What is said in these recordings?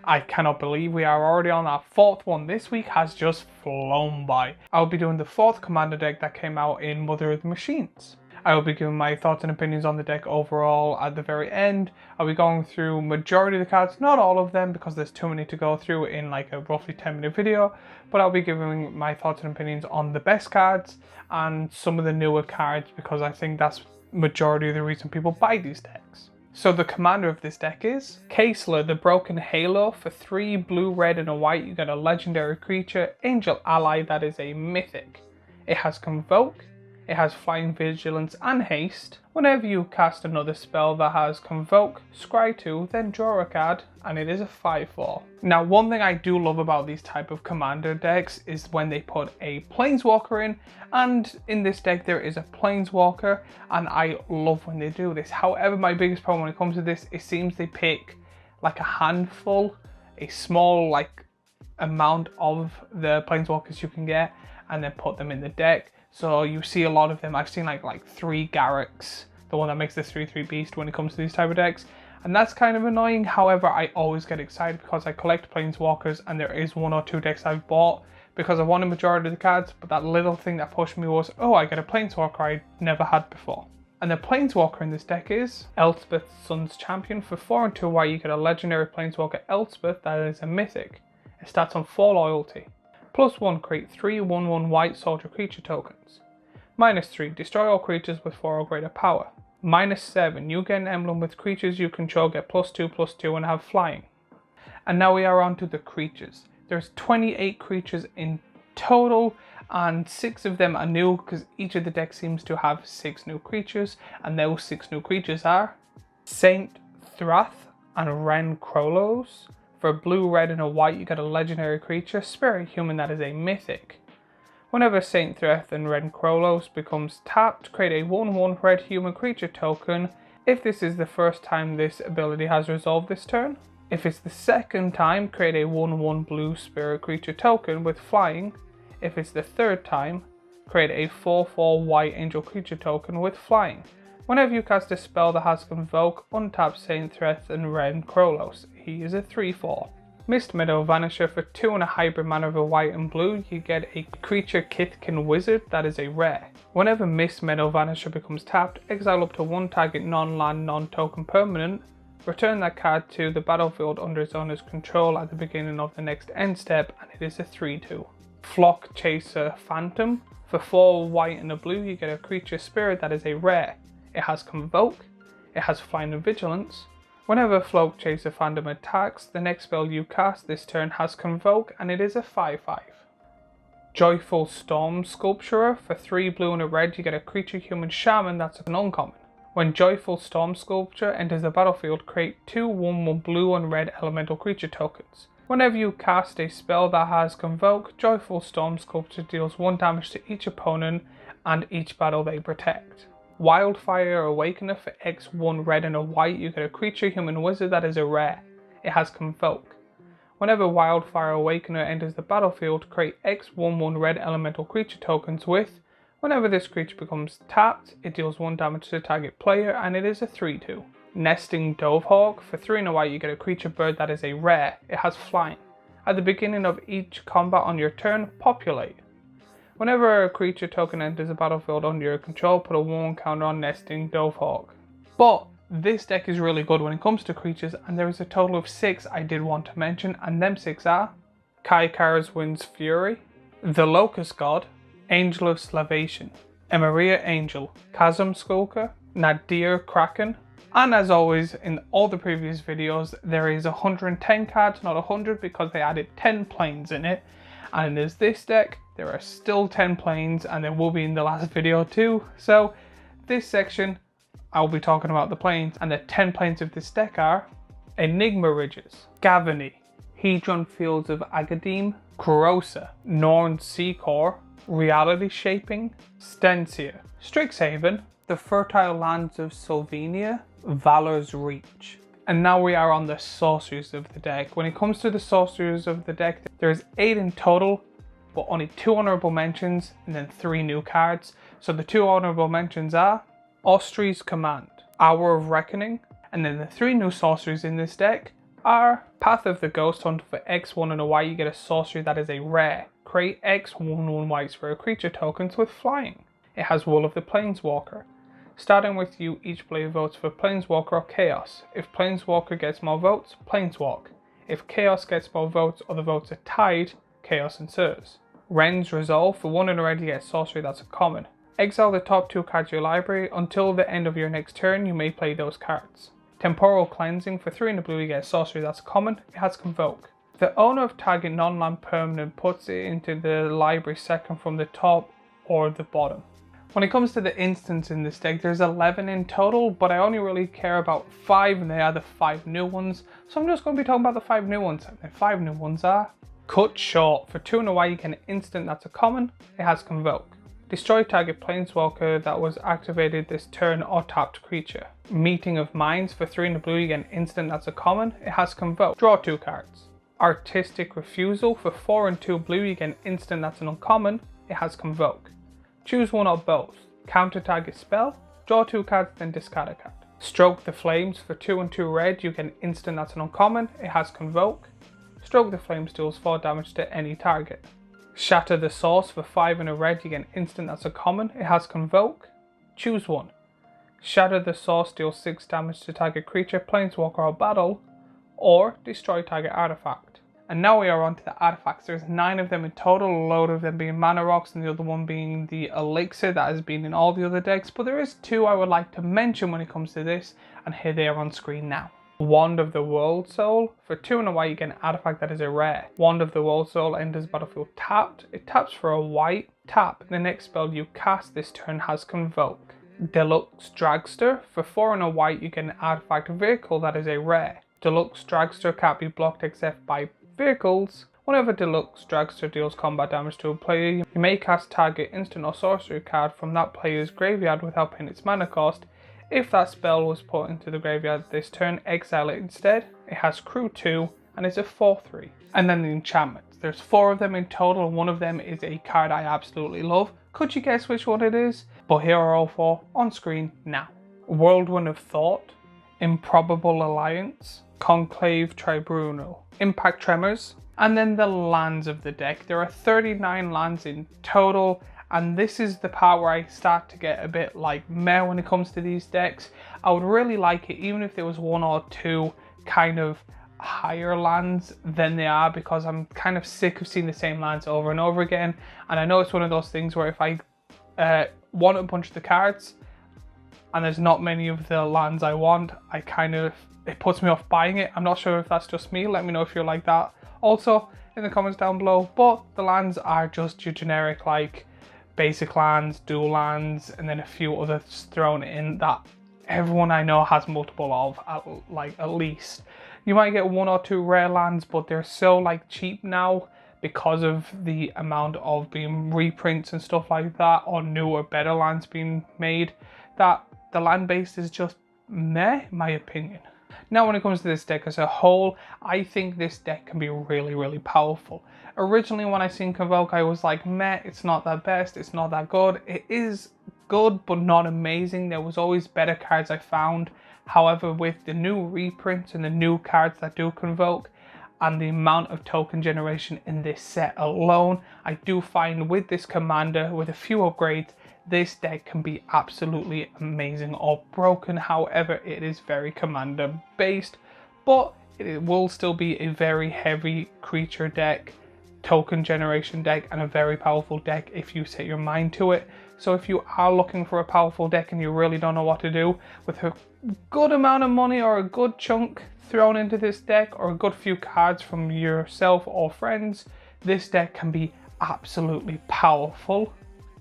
I cannot believe we are already on our fourth one. This week has just flown by. I'll be doing the fourth commander deck that came out in Mother of the Machines. I will be giving my thoughts and opinions on the deck overall at the very end. I'll be going through majority of the cards, not all of them because there's too many to go through in like a roughly 10-minute video, but I'll be giving my thoughts and opinions on the best cards and some of the newer cards because I think that's majority of the reason people buy these decks. So the commander of this deck is Kaesla, the Broken Halo. For 3 blue, red and a white, you get a legendary creature, Angel Ally, that is a mythic. It has Convoke, it has Flying, Vigilance and Haste. Whenever you cast another spell that has Convoke, scry 2, then draw a card, and it is a 5/4. Now one thing I do love about these type of commander decks is when they put a Planeswalker in, and in this deck there is a Planeswalker, and I love when they do this. However, my biggest problem when it comes to this, it seems they pick like a handful, a small like amount of the Planeswalkers you can get, and then put them in the deck. So you see a lot of them. I've seen like 3 Garrux, the one that makes the 3/3 beast when it comes to these type of decks. And that's kind of annoying. However, I always get excited because I collect Planeswalkers and there is 1 or 2 decks I've bought because I wanted majority of the cards, but that little thing that pushed me was, oh, I get a Planeswalker I never had before. And the Planeswalker in this deck is Elspeth, Sun's Champion. For 4 and 2 white, you get a legendary Planeswalker Elspeth that is a mythic. It starts on 4 loyalty. +1, create 3 1/1 white soldier creature tokens. -3, destroy all creatures with 4 or greater power. -7, you get an emblem with creatures you control, get +2/+2 and have flying. And now we are on to the creatures. There's 28 creatures in total, and 6 of them are new because each of the decks seems to have 6 new creatures, and those 6 new creatures are Saint Thrath and Ren Krolos. For blue, red and a white, you get a legendary creature, Spirit Human, that is a mythic. Whenever Saint Thrath and Ren Krolos becomes tapped, create a 1/1 red human creature token if this is the first time this ability has resolved this turn. If it's the second time, create a 1/1 blue spirit creature token with flying. If it's the third time, create a 4/4 white angel creature token with flying. Whenever you cast a spell that has Convoke, untap Saint Thrath and Ren Krolos. He is a 3/4. Mist Meadow Vanisher. For 2 and a hybrid mana of a white and blue, you get a creature Kithkin Wizard that is a rare. Whenever Mist Meadow Vanisher becomes tapped, exile up to 1 target non-land, non-token permanent. Return that card to the battlefield under its owner's control at the beginning of the next end step, and it is a 3/2. Flock Chaser Phantom. For 4 white and a blue, you get a creature spirit that is a rare. It has Convoke, it has Flying and Vigilance. Whenever Flock Chaser Phantom attacks, the next spell you cast this turn has Convoke, and it is a 5/5. Joyful Storm Sculpturer. For 3 blue and a red, you get a creature human shaman that's an uncommon. When Joyful Storm Sculpture enters the battlefield, create 2 1/1 blue and red elemental creature tokens. Whenever you cast a spell that has Convoke, Joyful Storm Sculpture deals 1 damage to each opponent and each battle they protect. Wildfire Awakener. For X 1 red and a white, you get a creature human wizard that is a rare. It has Convoke. Whenever Wildfire Awakener enters the battlefield, create X 1/1 red elemental creature tokens with, whenever this creature becomes tapped, it deals 1 damage to the target player, and it is a 3/2. Nesting Dovehawk. For 3 and a white, you get a creature bird that is a rare. It has flying. At the beginning of each combat on your turn, populate. Whenever a creature token enters the battlefield under your control, put a 1 counter on Nesting Dovehawk. But this deck is really good when it comes to creatures, and there is a total of 6 I did want to mention, and them 6 are Kaikar's Wind's Fury, the Locust God, Angel of Slavation, Emeria Angel, Chasm Skulker, Nadir Kraken, and as always in all the previous videos, there is 110 cards, not 100 because they added 10 planes in it, and there's this deck. There are still 10 planes, and there will be in the last video too. So this section, I'll be talking about the planes, and the 10 planes of this deck are Enigma Ridges, Gavany, Hedron Fields of Agadim, Kurosa, Norn Seacore, Reality Shaping, Stensia, Strixhaven, the Fertile Lands of Sylvania, Valor's Reach. And now we are on the sorceries of the deck. When it comes to the sorceries of the deck, there's 8 in total, but only 2 honorable mentions and then 3 new cards. So the 2 honorable mentions are Austri's Command, Hour of Reckoning, and then the 3 new sorceries in this deck, are Path of the Ghost Hunt. For X1 and a Y, you get a sorcery that is a rare. Create X1/1 whites for a creature tokens with flying. It has Wool of the Planeswalker. Starting with you, each player votes for Planeswalker or Chaos. If Planeswalker gets more votes, Planeswalk. If Chaos gets more votes or the votes are tied, Chaos ensues. Ren's Resolve. For 1 and a red, you get a sorcery that's a common. Exile the top 2 cards of your library. Until the end of your next turn, you may play those cards. Temporal Cleansing. For 3 and a blue, you get a sorcery that's common. It has Convoke. The owner of target non-land permanent puts it into the library second from the top or the bottom. When it comes to the instants in this deck, there's 11 in total, but I only really care about 5, and they are the 5 new ones. So I'm just going to be talking about the 5 new ones. And the 5 new ones are Cut Short. For 2 and a white, you get an instant that's a common. It has Convoke. Destroy target Planeswalker that was activated this turn or tapped creature. Meeting of Minds. For 3 and a blue, you get an instant that's a common. It has Convoke. Draw 2 cards. Artistic Refusal. For 4 and 2 blue, you get an instant that's an uncommon. It has Convoke. Choose one or both. Counter target spell. Draw 2 cards, then discard a card. Stroke the Flames. For 2 and 2 red, you get an instant that's an uncommon. It has Convoke. Stroke the Flames deals 4 damage to any target. Shatter the Source. For 5 and a red, you get an instant that's a common. It has Convoke. Choose one. Shatter the Source deals 6 damage to target creature, planeswalker or battle, or destroy target artifact. And now we are on to the artifacts. There's 9 of them in total, a load of them being mana rocks and the other one being the elixir that has been in all the other decks. But there is 2 I would like to mention when it comes to this, and here they are on screen now. Wand of the World Soul. For 2 and a white, you get an artifact that is a rare. Wand of the World Soul enters battlefield tapped. It taps for a white, tap. The next spell you cast this turn has Convoke. Deluxe Dragster. For 4 and a white, you get an artifact vehicle that is a rare. Deluxe Dragster can't be blocked except by vehicles. Whenever Deluxe Dragster deals combat damage to a player, you may cast target instant or sorcery card from that player's graveyard without paying its mana cost. If that spell was put into the graveyard this turn, exile it instead. It has Crew 2 and is a 4/3. And then the enchantments. There's 4 of them in total, and one of them is a card I absolutely love. Could you guess which one it is? But here are all 4 on screen now. Whirlwind of Thought, Improbable Alliance, Conclave Tribunal, Impact Tremors, and then the lands of the deck. There are 39 lands in total, and this is the part where I start to get a bit like meh when it comes to these decks. I would really like it even if there was 1 or 2 kind of higher lands than they are, because I'm kind of sick of seeing the same lands over and over again. And I know it's one of those things where if I want a bunch of the cards and there's not many of the lands I want, it puts me off buying it. I'm not sure if that's just me. Let me know if you're like that also in the comments down below. But the lands are just your generic like basic lands, dual lands, and then a few others thrown in that everyone I know has multiple of, at least. You might get 1 or 2 rare lands, but they're so like cheap now because of the amount of being reprints and stuff like that, or newer, better lands being made, that the land base is just meh, in my opinion. Now when it comes to this deck as a whole, I think this deck can be really, really powerful. Originally when I seen Convoke, I was like, meh, it's not that best, it's not that good. It is good, but not amazing. There was always better cards I found. However, with the new reprints and the new cards that do Convoke, and the amount of token generation in this set alone, I do find with this commander, with a few upgrades, this deck can be absolutely amazing or broken. However, it is very commander based, but it will still be a very heavy creature deck, token generation deck, and a very powerful deck if you set your mind to it. So if you are looking for a powerful deck and you really don't know what to do, with a good amount of money or a good chunk thrown into this deck, or a good few cards from yourself or friends, this deck can be absolutely powerful.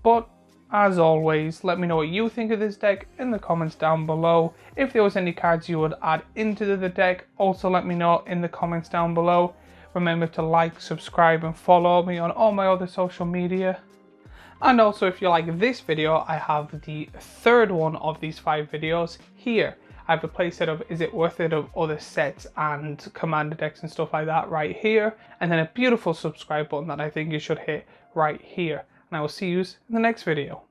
But as always, let me know what you think of this deck in the comments down below. If there was any cards you would add into the deck, also let me know in the comments down below. Remember to like, subscribe, and follow me on all my other social media. And also, if you like this video, I have the 3rd one of these 5 videos here. I have a playset of Is It Worth It of other sets and commander decks and stuff like that right here. And then a beautiful subscribe button that I think you should hit right here. And I will see you in the next video.